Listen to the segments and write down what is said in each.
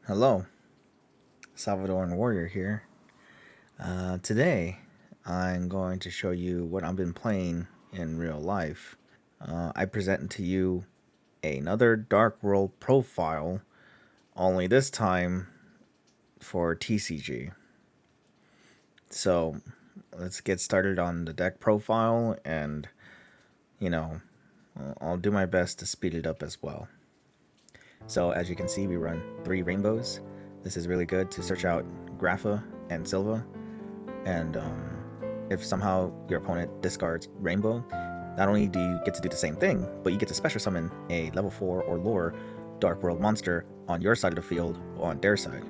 Hello, Salvadoran Warrior here. Today, I'm going to show you what I've been playing in real life. I present to you another Dark World profile, only this time for TCG. So, let's get started on the deck profile, and you know, I'll do my best to speed it up as well. So, as you can see, we run 3 rainbows. This is really good to search out Grapha and Silva. And if somehow your opponent discards Rainbow, not only do you get to do the same thing, but you get to special summon a level 4 or lower Dark World monster on your side of the field or on their side.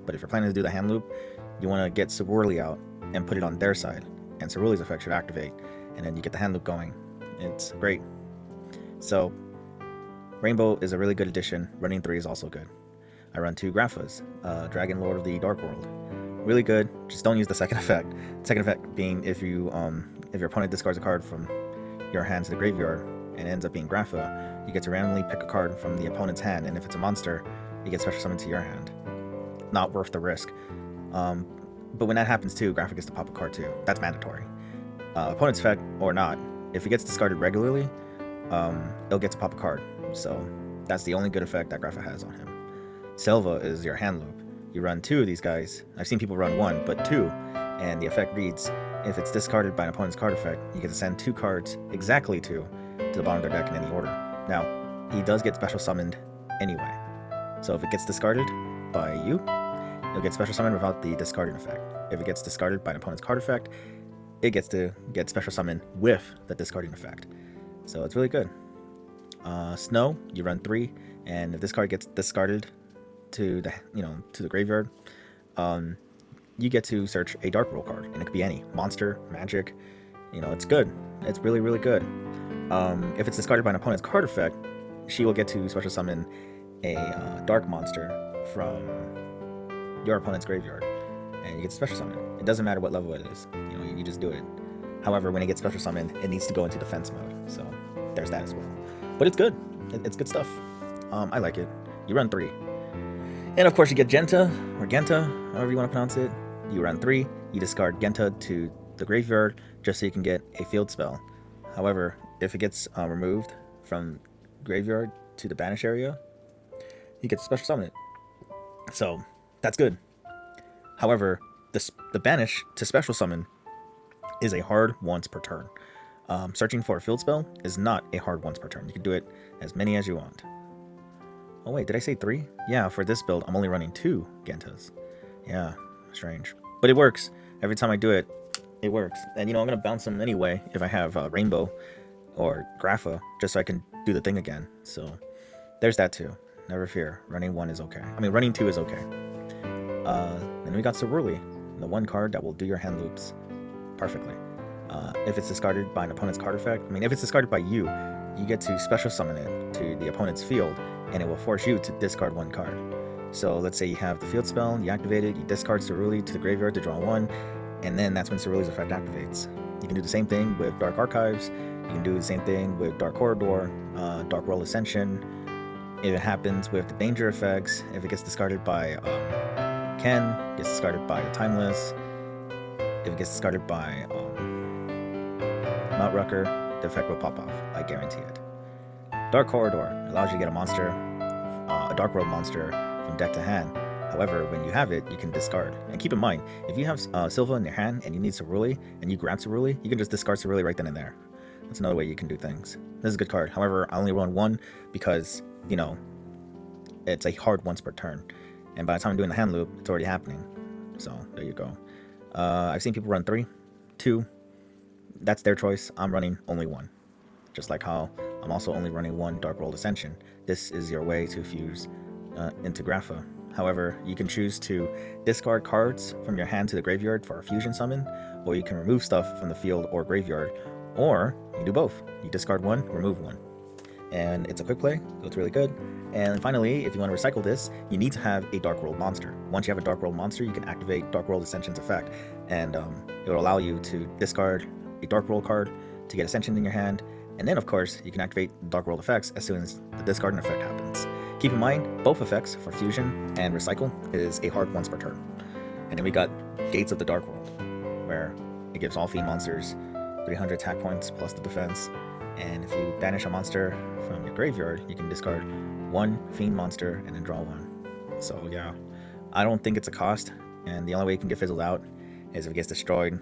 But if you're planning to do the hand loop, you want to get Cerulean out and put it on their side, and Cerulean's effect should activate, and then you get the hand loop going. It's great. So, Rainbow is a really good addition. Running 3 is also good. I run 2 Graphas, Dragon Lord of the Dark World. Really good, just don't use the second effect. Second effect being if your opponent discards a card from your hand to the graveyard and it ends up being Grapha, you get to randomly pick a card from the opponent's hand, and if it's a monster, you get special summoned to your hand. Not worth the risk. But when that happens too, Grapha gets to pop a card too. That's mandatory. Opponent's effect or not, if it gets discarded regularly, it'll get to pop a card. So that's the only good effect that Grapha has on him. Silva is your hand loop. You run 2 of these guys. I've seen people run 1, but 2, and the effect reads, if it's discarded by an opponent's card effect, you get to send 2 cards, exactly 2, to the bottom of their deck in any order. Now, he does get special summoned anyway. So if it gets discarded by you, you'll get special summoned without the discarding effect. If it gets discarded by an opponent's card effect, it gets to get special summoned with the discarding effect. So it's really good. Snow, you run 3, and if this card gets discarded to the graveyard, you get to search a Dark World card, and it could be any monster, magic. It's good. It's really, really good. If it's discarded by an opponent's card effect, she will get to special summon a dark monster from your opponent's graveyard, and you get to special summon it. It doesn't matter what level it is. You just do it. However, when it gets special summoned, it needs to go into defense mode. So there's that as well. But it's good. It's good stuff. I like it. You run 3. And of course you get Genta, or Genta, however you want to pronounce it. You run 3, you discard Genta to the graveyard just so you can get a field spell. However, if it gets removed from graveyard to the banish area, you get to special summon it. So, that's good. However, the banish to special summon is a hard once per turn. Searching for a field spell is not a hard once per turn. You can do it as many as you want. Oh wait, did I say 3? Yeah, for this build, I'm only running 2 Gentas. Yeah, strange. But it works. Every time I do it, it works. And I'm going to bounce them anyway if I have Rainbow or Grapha, just so I can do the thing again. So there's that too. Never fear. Running 1 is okay. Running 2 is okay. Then we got Cerulean, the 1 card that will do your hand loops perfectly. If it's discarded by an opponent's card effect, if it's discarded by you, you get to special summon it to the opponent's field, and it will force you to discard 1 card. So let's say you have the field spell, you activate it, you discard Cerulean to the graveyard to draw 1, and then that's when Cerulean's effect activates. You can do the same thing with Dark Archives, you can do the same thing with Dark Corridor, Dark World Ascension. If it happens with the danger effects, if it gets discarded by Ken, gets discarded by Timeless, if it gets discarded by Mount Rucker, the effect will pop off, I guarantee it. Dark Corridor allows you to get a monster, a Dark World monster, from deck to hand. However, when you have it, you can discard. And keep in mind, if you have Silva in your hand and you need Cerulean, and you grab Cerulean, you can just discard Cerulean right then and there. That's another way you can do things. This is a good card. However, I only run 1 because, it's a hard once per turn. And by the time I'm doing the hand loop, it's already happening. So, there you go. I've seen people run 3, 2. That's their choice. I'm running only 1. Just like how I'm also only running 1 Dark World Ascension. This is your way to fuse into Grapha. However, you can choose to discard cards from your hand to the graveyard for a fusion summon, or you can remove stuff from the field or graveyard, or you do both. You discard 1, remove 1. And it's a quick play, so it's really good. And finally, if you want to recycle this, you need to have a Dark World monster. Once you have a Dark World monster, you can activate Dark World Ascension's effect, and it will allow you to discard a Dark World card to get Ascension in your hand, and then of course you can activate Dark World effects as soon as the discarding effect happens. Keep Keep in mind, both effects for Fusion and Recycle is a hard once per turn. And then we got Gates of the Dark World, where it gives all Fiend monsters 300 attack points plus the defense. And if you banish a monster from your graveyard, you can discard one Fiend monster and then draw one. So yeah, I don't think it's a cost, and the only way it can get fizzled out is if it gets destroyed.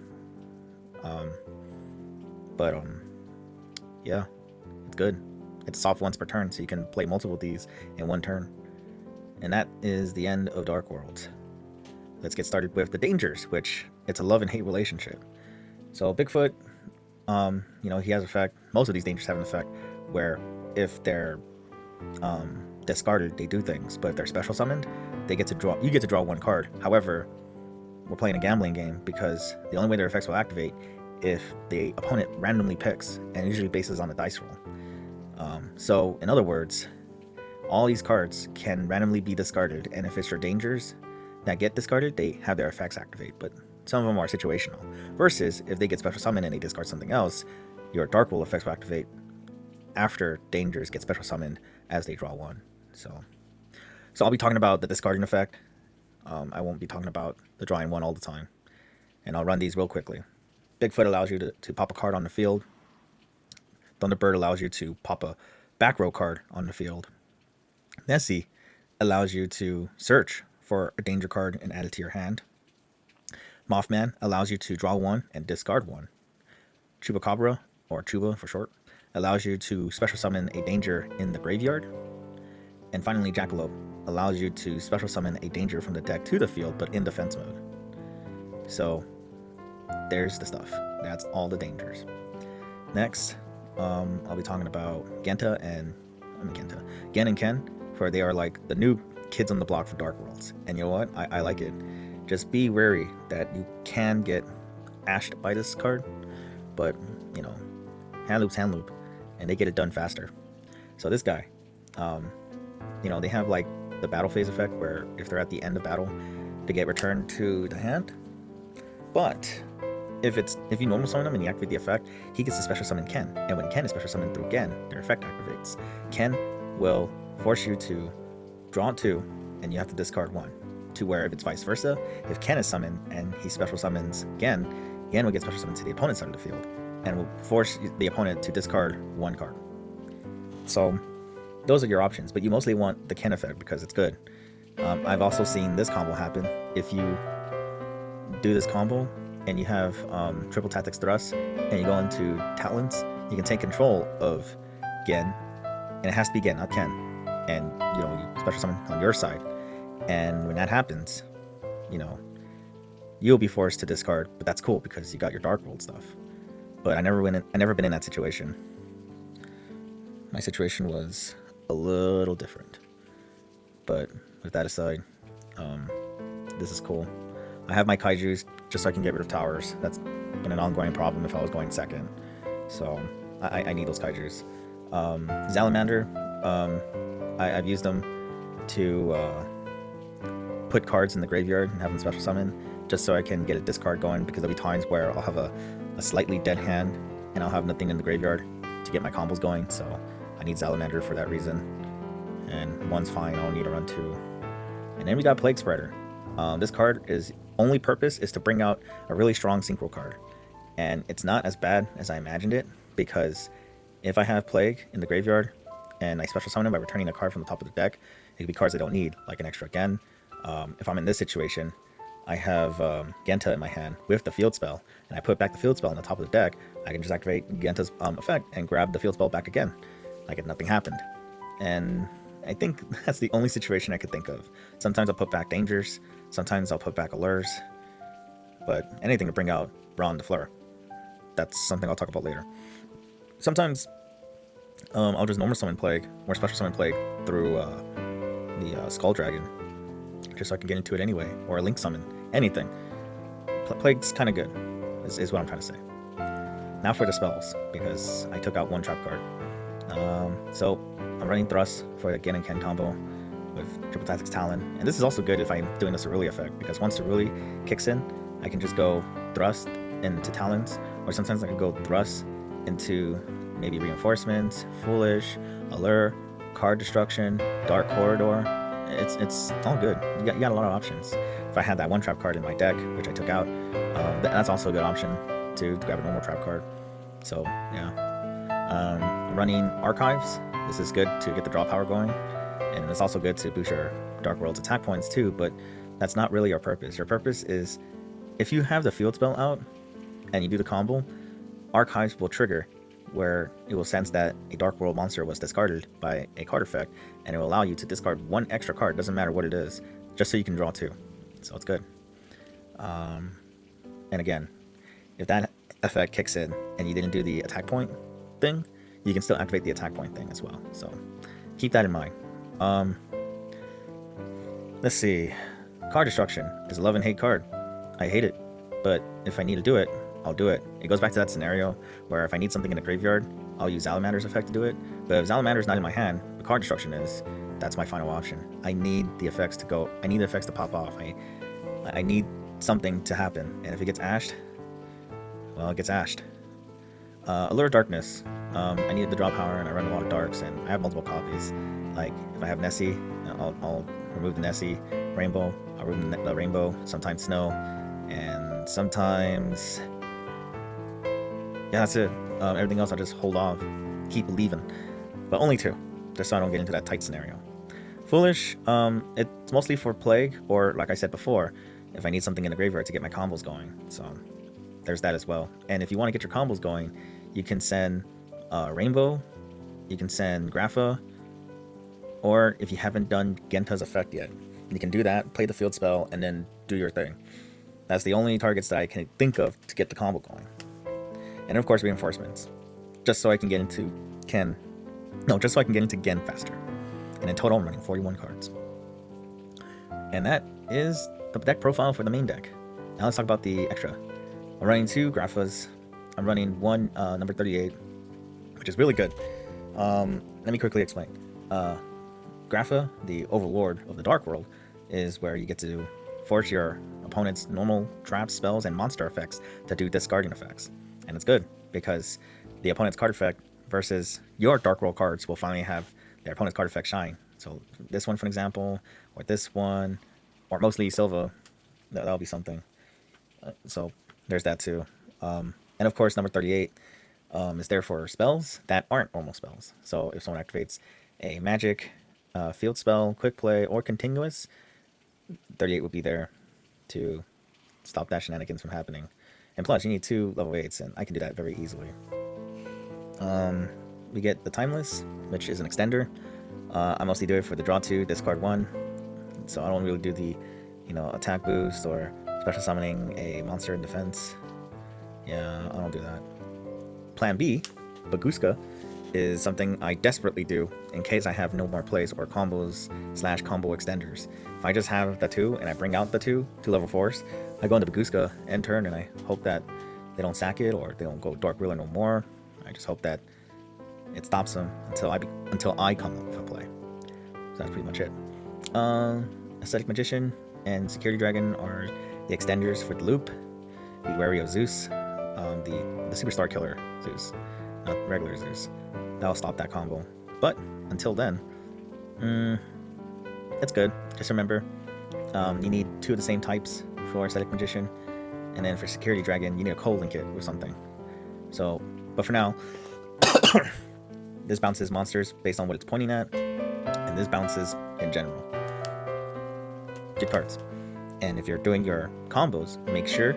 Yeah, it's good. It's soft once per turn, so you can play multiple of these in one turn. And that is the end of Dark Worlds. Let's get started with the dangers, which it's a love and hate relationship. So Bigfoot, he has an effect. Most of these dangers have an effect where if they're discarded, they do things, but if they're special summoned, they get to draw. You get to draw one card. However, we're playing a gambling game because the only way their effects will activate if the opponent randomly picks, and usually bases on a dice roll. So in other words, all these cards can randomly be discarded, and if it's your dangers that get discarded, they have their effects activate, but some of them are situational. Versus if they get special summoned and they discard something else, your Dark World effects will activate after dangers get special summoned as they draw one. So I'll be talking about the discarding effect. I won't be talking about the drawing one all the time, and I'll run these real quickly. Bigfoot allows you to pop a card on the field. Thunderbird allows you to pop a back row card on the field. Nessie allows you to search for a danger card and add it to your hand. Mothman allows you to draw one and discard one. Chupacabra, or Chuba for short, allows you to special summon a danger in the graveyard. And finally, Jackalope allows you to special summon a danger from the deck to the field, but in defense mode. So there's the stuff. That's all the dangers. Next, I'll be talking about Gen and Ken, for they are like the new kids on the block for Dark Worlds. And you know what? I like it. Just be wary that you can get ashed by this card, but hand loop's hand loop, and they get it done faster. So this guy, they have like the battle phase effect where if they're at the end of battle, they get returned to the hand. But if you normal summon them and you activate the effect, he gets to special summon Ken. And when Ken is special summoned through Gen, their effect activates. Ken will force you to draw two, and you have to discard one. To where if it's vice versa, if Ken is summoned and he special summons Gen will get special summoned to the opponent's side of the field and will force the opponent to discard one card. So those are your options, but you mostly want the Ken effect because it's good. I've also seen this combo happen. If you do this combo and you have triple tactics thrust and you go into Talons, you can take control of Gen, and it has to be Gen, not Ken, and you special summon on your side. And when that happens, you'll be forced to discard, but that's cool because you got your Dark World stuff. But I never been in that situation. My situation was a little different. But with that aside, this is cool. I have my kaijus just so I can get rid of towers. That's been an ongoing problem if I was going second. So I need those kaijus. Salamander, I've used them to put cards in the graveyard and have them special summon, just so I can get a discard going, because there'll be times where I'll have a slightly dead hand and I'll have nothing in the graveyard to get my combos going. So I need Salamander for that reason. And one's fine, I don't need to run two. And then we got Plague Spreader. This card only purpose is to bring out a really strong synchro card. And it's not as bad as I imagined it, because if I have Plague in the graveyard and I special summon it by returning a card from the top of the deck, it could be cards I don't need, like an extra Gen. If I'm in this situation, I have Genta in my hand with the field spell, and I put back the field spell on the top of the deck, I can just activate Genta's effect and grab the field spell back again, like if nothing happened. And I think that's the only situation I could think of. Sometimes I'll put back dangers, sometimes I'll put back allures, but anything to bring out Brawn the Fleur. That's something I'll talk about later. Sometimes I'll just normal summon Plague, or special summon Plague through the Skull Dragon, just so I can get into it anyway, or a Link summon, anything. Plague's kind of good, is what I'm trying to say. Now for the spells, because I took out one trap card. So I'm running Thrust for the Gen and Ken combo with Triple Tactics Talon, and this is also good if I'm doing the Cerulean effect, because once Cerulean kicks in, I can just go Thrust into Talons, or sometimes I can go Thrust into maybe Reinforcements, Foolish, Allure, card destruction, dark corridor. It's all good. You got a lot of options. If I had that one trap card in my deck, which I took out, that's also a good option to grab a normal trap card. So yeah, running archives. This is good to get the draw power going, and it's also good to boost your Dark World's attack points too. But that's not really your purpose. Your purpose is if you have the field spell out and you do the combo, archives will trigger, where it will sense that a Dark World monster was discarded by a card effect, and it will allow you to discard one extra card, doesn't matter what it is, just so you can draw two. So it's good. And again, if that effect kicks in and you didn't do the attack point thing, you can still activate the attack point thing as well. So keep that in mind. Let's see. Card destruction is a love and hate card. I hate it, but if I need to do it, I'll do it. It goes back to that scenario where if I need something in the graveyard, I'll use Salamander's effect to do it. But if Salamander's not in my hand, the card destruction is, that's my final option. I need the effects to go. I need the effects to pop off. I need something to happen. And if it gets ashed, well, it gets ashed. Allure of Darkness. I needed the draw power, and I run a lot of darks, and I have multiple copies. Like if I have Nessie, I'll remove the Nessie. Rainbow, I'll remove the Rainbow. Sometimes Snow, and sometimes, yeah, that's it. Everything else I'll just hold off, keep leaving, but only two, just so I don't get into that tight scenario. Foolish, it's mostly for Plague, or like I said before, if I need something in the graveyard to get my combos going. So there's that as well. And if you want to get your combos going, you can send Rainbow, you can send Grapha, or if you haven't done Genta's effect yet, you can do that, play the field spell, and then do your thing. That's the only targets that I can think of to get the combo going. And of course, reinforcements, just so I can get into Gen faster. And in total, I'm running 41 cards. And that is the deck profile for the main deck. Now let's talk about the extra. I'm running 2 Graphas. I'm running 1 number 38, which is really good. Let me quickly explain. Grapha, the Overlord of the Dark World, is where you get to force your opponent's normal traps, spells, and monster effects to do discarding effects. And it's good because the opponent's card effect versus your Dark World cards will finally have their opponent's card effect shine. So this one, for example, or this one, or mostly Silva, that'll be something. So there's that too. And of course, number 38 is there for spells that aren't normal spells. So if someone activates a magic, field spell, quick play, or continuous, 38 would be there to stop that shenanigans from happening. And plus, you need 2 level 8s, and I can do that very easily. We get the Timeless, which is an extender. I mostly do it for the draw 2, discard 1. So I don't really do the, attack boost or special summoning a monster in defense. Yeah, I don't do that. Plan B, Baguska, is something I desperately do in case I have no more plays or combos / combo extenders. If I just have the 2 and I bring out the 2 level 4s, I go into Baguska end turn and I hope that they don't sack it or they don't go Dark Wheeler no more. I just hope that it stops them until I come up with a play. So that's pretty much it. Aesthetic Magician and Security Dragon are the extenders for the loop. Be wary of Zeus, the Superstar Killer Zeus, not regular Zeus. That'll stop that combo. But until then, it's good. Just remember, you need 2 of the same types for Aesthetic Magician, and then for Security Dragon, you need to co-link it with something. So, but for now, this bounces monsters based on what it's pointing at, and this bounces in general. Good cards. And if you're doing your combos, make sure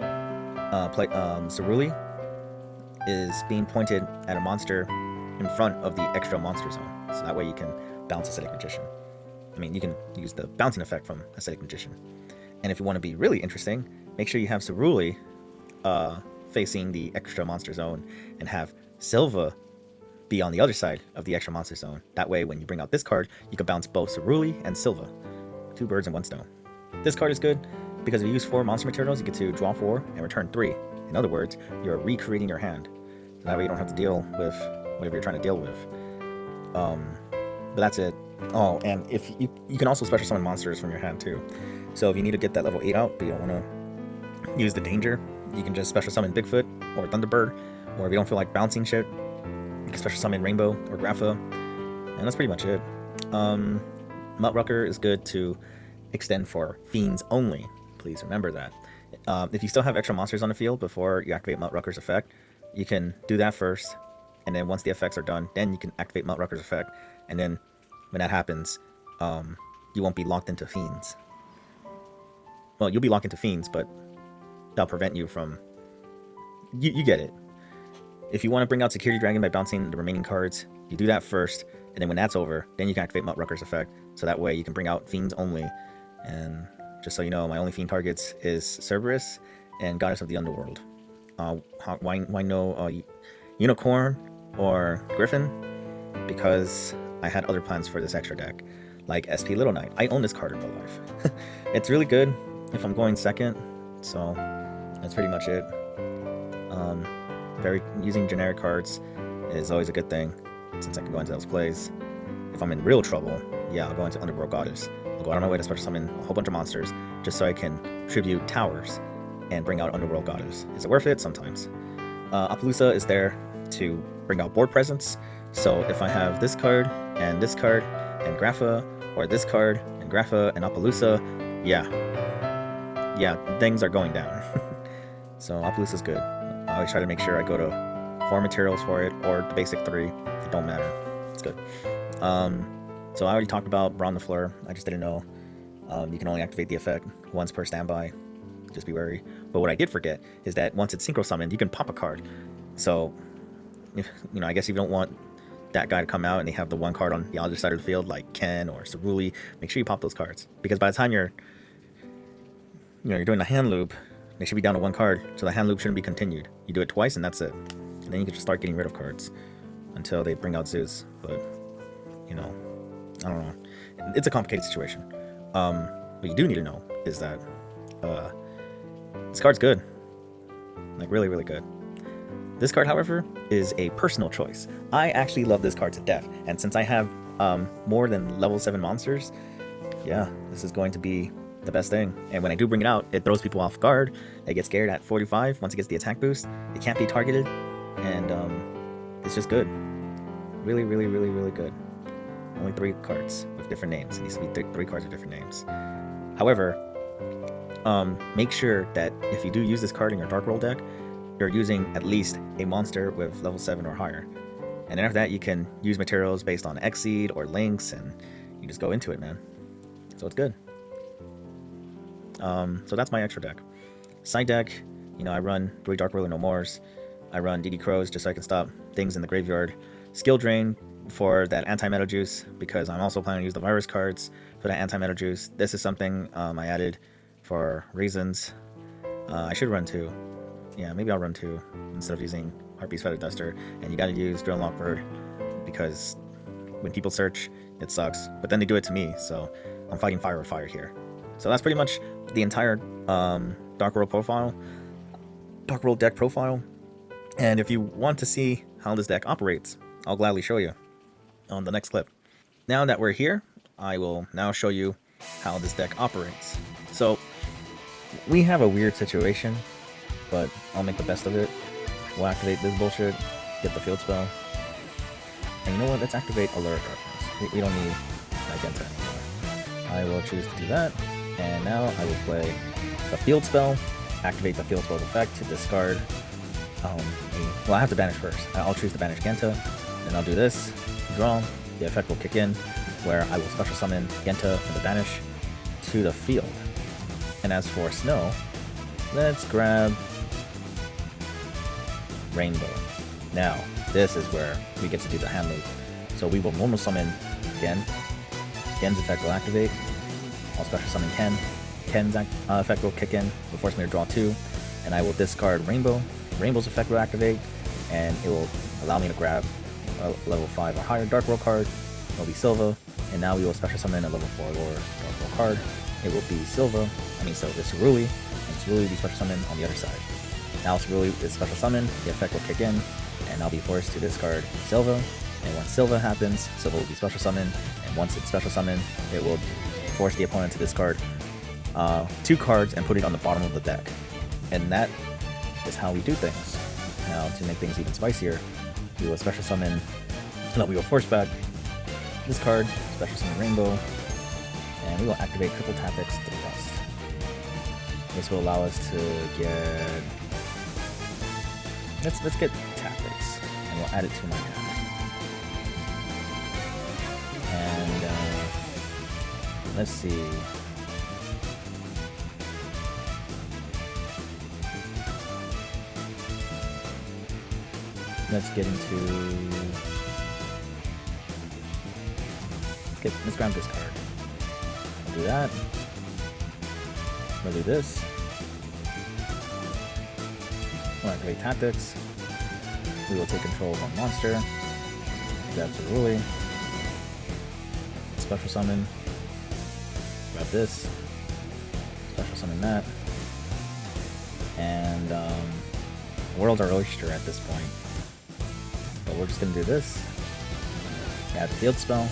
Ceruli is being pointed at a monster in front of the extra monster zone, so that way you can bounce Aesthetic Magician. I mean, you can use the bouncing effect from Aesthetic Magician. And if you want to be really interesting, make sure you have Ceruli facing the extra monster zone and have Silva be on the other side of the extra monster zone. That way, when you bring out this card, you can bounce both Ceruli and Silva. 2 birds and 1 stone. This card is good because if you use 4 monster materials, you get to draw 4 and return 3. In other words, you're recreating your hand. So that way you don't have to deal with whatever you're trying to deal with. But that's it. Oh, and if you can also special summon monsters from your hand too. So if you need to get that level 8 out, but you don't want to use the danger, you can just special summon Bigfoot or Thunderbird. Or if you don't feel like bouncing shit, you can special summon Rainbow or Grapha. And that's pretty much it. Muttrucker is good to extend for fiends only. Please remember that. If you still have extra monsters on the field before you activate Muttrucker's effect, you can do that first, and then once the effects are done, then you can activate Muttrucker's effect, and then when that happens, you won't be locked into fiends. Well, you'll be locked into fiends, but that'll prevent you from... You get it. If you want to bring out Security Dragon by bouncing the remaining cards, you do that first, and then when that's over, then you can activate Muttrucker's effect, so that way you can bring out fiends only. And just so you know, my only fiend targets is Cerberus and Goddess of the Underworld. Why no Unicorn or Griffin? Because I had other plans for this extra deck, like SP Little Knight. I own this card in real life. It's really good if I'm going second, so that's pretty much it. Using generic cards is always a good thing, since I can go into those plays. If I'm in real trouble, yeah, I'll go into Underworld Goddess. I'll go out of my way to special summon a whole bunch of monsters, just so I can tribute towers and bring out Underworld Goddess. Is it worth it? Sometimes. Appaloosa is there to bring out board presence, so if I have this card and Grapha, or this card and Grapha and Appaloosa, yeah, things are going down. So Appaloosa is good. I always try to make sure I go to 4 materials for it, or the basic 3. It don't matter. It's good. So I already talked about Brawn the Fleur. I just didn't know. You can only activate the effect once per standby. Just be wary. But what I did forget is that once it's synchro summoned, you can pop a card. So, I guess if you don't want that guy to come out and they have the one card on the other side of the field, like Ken or Ceruli, make sure you pop those cards. Because by the time you're doing the hand loop, they should be down to 1 card, so the hand loop shouldn't be continued. You do it twice and that's it. And then you can just start getting rid of cards until they bring out Zeus. But, I don't know. It's a complicated situation. What you do need to know is that this card's good. Like, really, really good. This card, however, is a personal choice. I actually love this card to death, and since I have more than level 7 monsters, yeah, this is going to be the best thing. And when I do bring it out, it throws people off guard. They get scared at 45 once it gets the attack boost. It can't be targeted, and it's just good. Really, really, really, really good. Only 3 cards with different names. It needs to be 3 cards with different names. However, make sure that if you do use this card in your Dark Roll deck, you're using at least a monster with level 7 or higher. And then after that, you can use materials based on Xseed or Links, and you just go into it, man. So it's good. So that's my extra deck. Side deck, I run 3 Dark Ruler No Mores. I run DD Crows just so I can stop things in the graveyard. Skill Drain for that anti-metal juice, because I'm also planning to use the virus cards for that anti-metal juice. This is something I added for reasons. I should run 2. Yeah, maybe I'll run 2 instead of using Heartbeat's Feather Duster. And you gotta use Drill and Lockbird, because when people search, it sucks. But then they do it to me, so I'm fighting fire with fire here. So that's pretty much the entire Dark World deck profile. And if you want to see how this deck operates, I'll gladly show you on the next clip. Now that we're here, I will now show you how this deck operates. So we have a weird situation, but I'll make the best of it. We'll activate this bullshit, get the field spell, and you know what? Let's activate Alert Darkness. We don't need Magenta anymore. I will choose to do that, and now I will play the field spell, activate the field spell's effect to discard. Well, I have to banish first. I'll choose to banish Genta, and I'll do this, draw. The effect will kick in, where I will special summon Genta from the banish to the field. And as for Snow, let's grab Rainbow. Now, this is where we get to do the hand loop. So we will normal summon Gen. Gen's effect will activate. I'll special summon Ken. Ken's effect will kick in, will force me to draw 2, and I will discard Rainbow. Rainbow's effect will activate, and it will allow me to grab a level 5 or higher Dark World card. It will be Silva, and now we will special summon a level 4 lower Dark World card. It will be Silva, so it's Ceruli, and Ceruli will be special summoned on the other side. Now Ceruli is special summoned, the effect will kick in, and I'll be forced to discard Silva, and once Silva happens, Silva will be special summoned, and once it's special summoned, it will force the opponent to discard 2 cards and put it on the bottom of the deck. And that is how we do things. Now, to make things even spicier, we will special summon, we will force back this card, special summon Rainbow, and we will activate Triple Tactics Thrust. This will allow us to get... Let's get Tactics, and we'll add it to my hand. And let's see. Let's get into... Let's grab this card. We'll do that. We'll do this. We'll activate Tactics. We will take control of one monster. Grab Ceruli. Special summon. Grab this. Special summon that. And World's our oyster at this point. But we're just gonna do this. Add the field spell.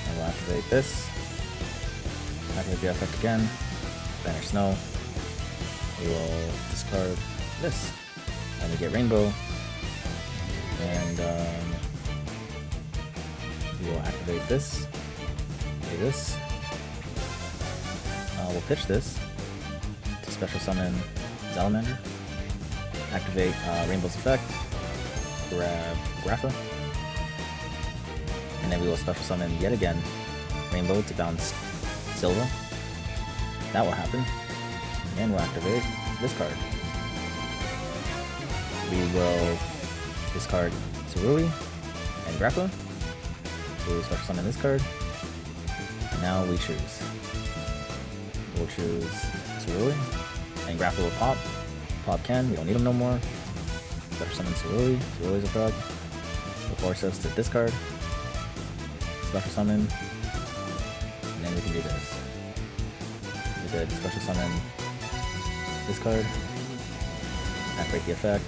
And we'll activate this. Activate the effect again. Banish Snow. We will discard this. And we get Rainbow. And we will activate this. Do this. We'll pitch this to special summon Salamander. Activate Rainbow's effect. Grab Grapha. And then we will special summon yet again Rainbow to bounce Silva. That will happen. And we'll activate this card. We will discard Ceruli and Grapha. We will special summon this card. And now we choose. We'll choose Ceruli. And Grapha will pop. Pop Ken, we don't need him no more. Special summon Ceruli. Ceruli's a frog. Will force us to discard. Special summon. And then we can do this. We could special summon this card. Activate the effect.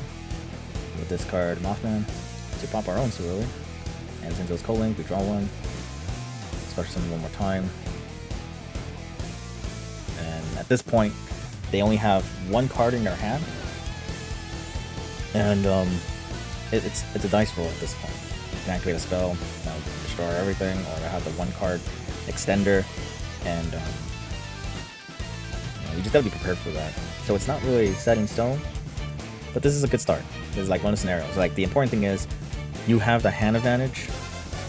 We'll discard Mothman to pop our own Ceruli. And since it was co-link, we draw one. Special summon one more time. And at this point, they only have one card in their hand, and it's a dice roll at this point. You can activate a spell, destroy everything, or they have the one card extender, and you just gotta be prepared for that. So it's not really set in stone, but this is a good start. This is like one of the scenarios. Like the important thing is you have the hand advantage,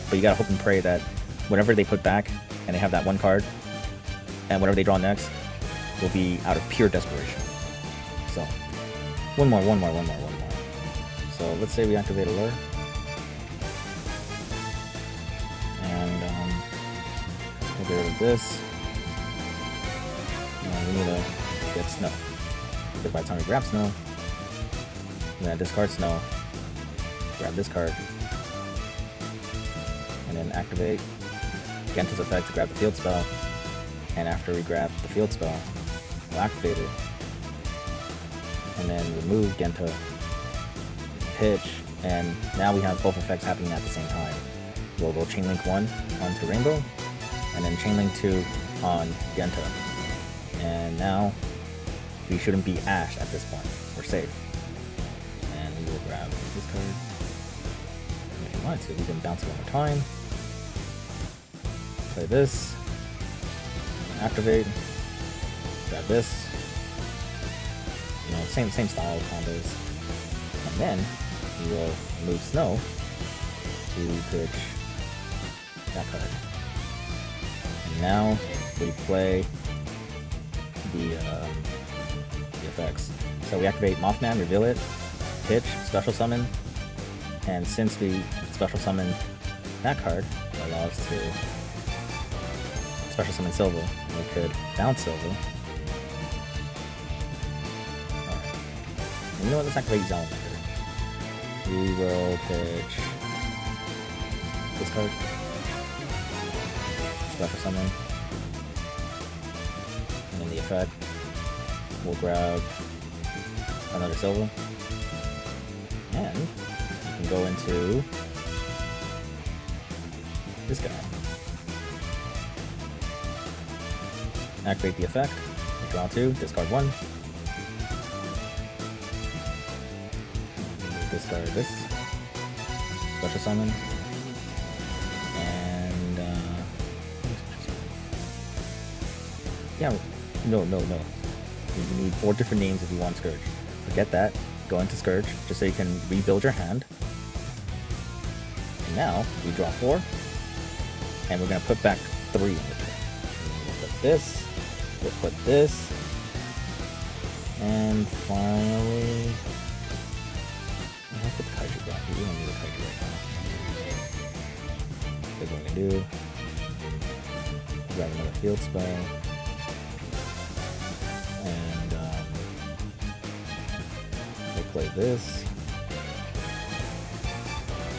but you gotta hope and pray that whatever they put back and they have that one card, and whatever they draw next will be out of pure desperation. So, one more. So let's say we activate Allure. And we'll get rid of this. And we need to get Snow. Because by the time we grab Snow, we're gonna discard Snow, grab this card, and then activate Genta's effect to grab the field spell. And after we grab the field spell, we'll activate it, and then remove Genta, pitch, and now we have both effects happening at the same time. We'll go Chain Link 1 onto Rainbow, and then Chain Link 2 on Genta. And now we shouldn't be Ash at this point. We're safe. And we will grab this card. And if you want to, we can bounce it one more time. Play this. Activate. Grab this. You know, same style combos. And then we will move Snow to pitch that card. And now we play the effects. So we activate Mothman, reveal it, pitch, special summon, and since we special summon that card, it allows us to special summon Silva. We could bounce Silva. Alright. And you know what? Let's activate Salamander. We will pitch this card. Special summon. And then the effect. We'll grab another Silva. And you can go into this guy. Activate the effect. Draw 2, discard 1. Discard this. Special summon. Yeah, no. You need 4 different names if you want Scourge. Forget that. Go into Scourge, just so you can rebuild your hand. And now, we draw 4. And we're going to put back 3 in return. We'll put this. We'll put this. And finally... I'll put the Kaiju back. We don't need a Kaiju right now. Here's what we're going to do. Grab another field spell. And we'll play this.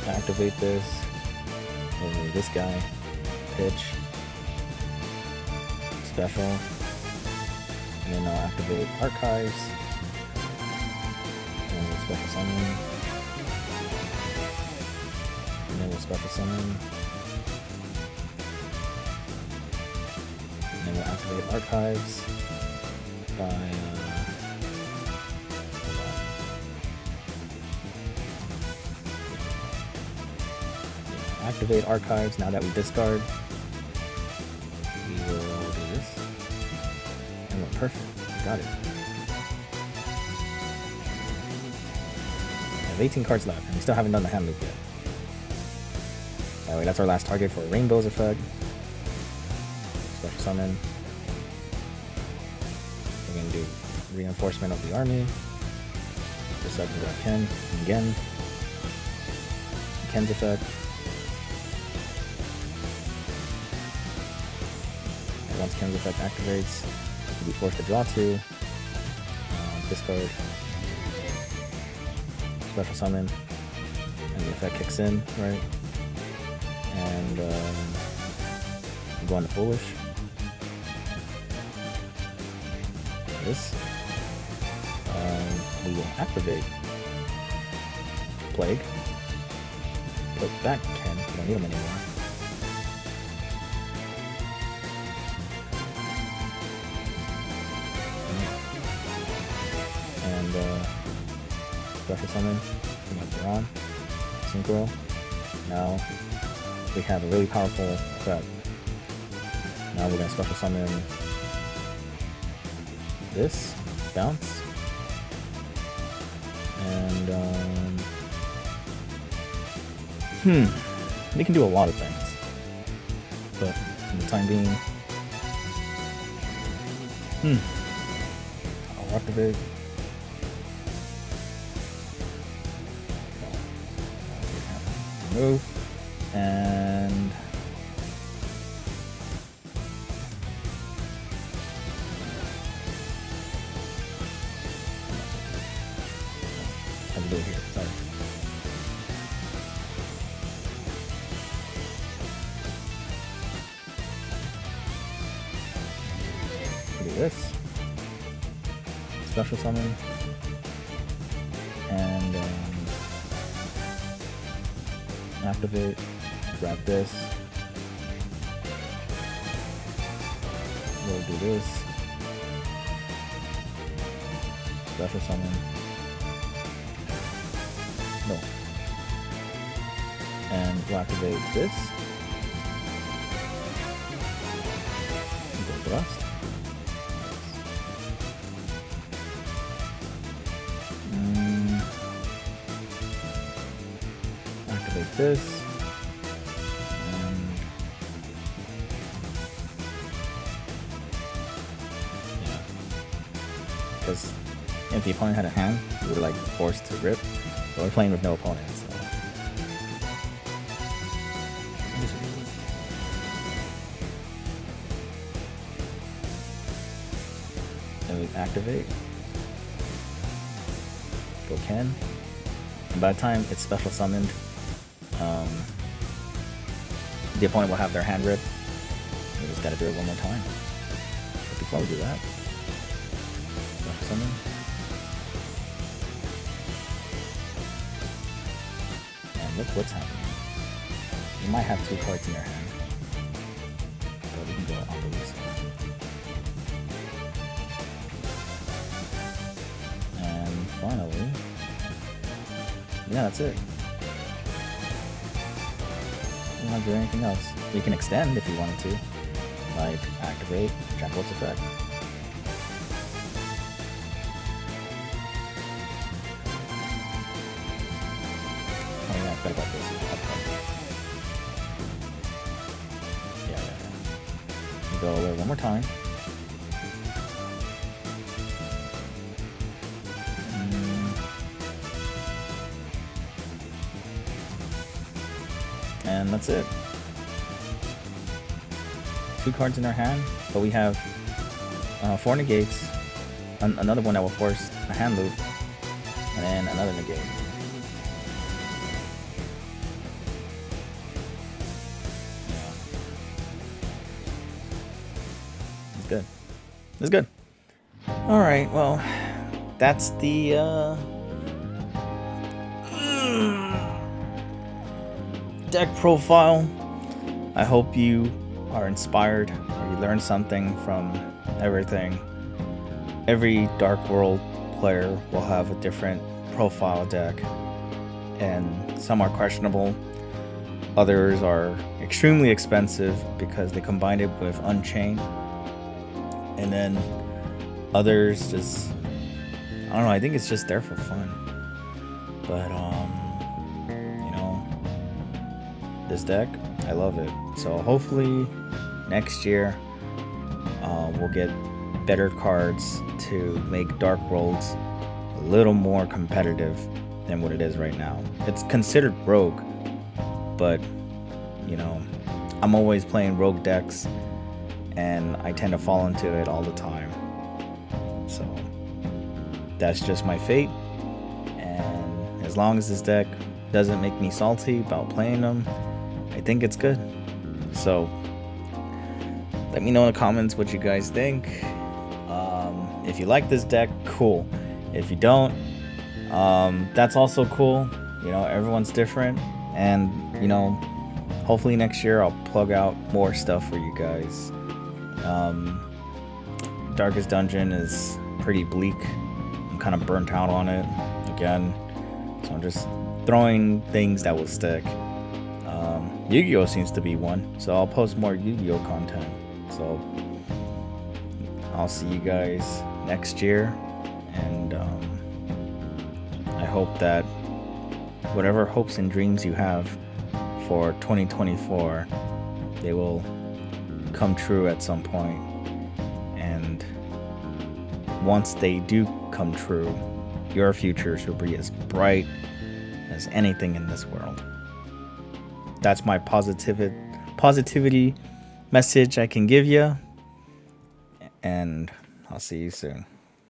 Activate this. We'll move this guy. Pitch. Special. And then I'll activate Archives. And we'll special summon. And then we'll special summon. And then we'll activate Archives by activate Archives now that we discard. We will do this. And we're perfect. We got it. We have 18 cards left, and we still haven't done the hand loop yet. Anyway, that's our last target for Rainbow's effect. Special summon. We're going to do reinforcement of the army. Just so I can grab Ken. And again. Ken's effect. And once Ken's effect activates, you'll be forced to draw 2. Discard. Special summon. And the effect kicks in, right? And go into Foolish. This. We will activate Plague. Put back Ken. We don't need him anymore. And special summon. We have Duran. Synchro. Now we have a really powerful effect. Now we're going to special summon this, bounce, and they can do a lot of things, but for the time being, I'll activate. Remove, and I have to do it here, sorry. Do this. Special summon. And activate. Grab this. We'll do this. Special summon. No. And we'll activate this. Go thrust. Activate this. And yeah. Because if the opponent had a hand, we were like forced to rip. But we're playing with no opponent, so. Then we activate. Go Ken. And by the time it's special summoned, the opponent will have their hand ripped. We just gotta do it one more time. But before we do that, special summon. And look what's happening. You might have 2 cards in your hand, but we can go off of this. And finally, yeah, that's it. We don't have to do anything else. We can extend if you wanted to. like activate, Jackal's effect. Oh yeah, I forgot about this. Yeah. Go over one more time. And that's it. 2 cards in our hand, but we have 4 negates, another one that will force a hand loop, and then another negate. It's good. It's good. Alright, well, that's the deck profile. I hope you are inspired or you learn something from everything. Every Dark World player will have a different profile deck, and some are questionable. Others are extremely expensive because they combined it with Unchained, and then others just, I don't know, I think it's just there for fun. But you know, this deck, I love it. So hopefully next year we'll get better cards to make Dark Worlds a little more competitive than what it is right now. It's considered rogue, but you know, I'm always playing rogue decks and I tend to fall into it all the time. So that's just my fate, and as long as this deck doesn't make me salty about playing them, I think it's good. So let me know in the comments what you guys think. If you like this deck, cool. If you don't, that's also cool. You know, everyone's different, and you know, hopefully next year I'll plug out more stuff for you guys. Darkest Dungeon is pretty bleak. I'm kind of burnt out on it again, so I'm just throwing things that will stick. Yu-Gi-Oh seems to be one, so I'll post more Yu-Gi-Oh content. So I'll see you guys next year, and I hope that whatever hopes and dreams you have for 2024, they will come true at some point. And once they do come true, your futures will be as bright as anything in this world. That's my positivity message I can give you, and I'll see you soon.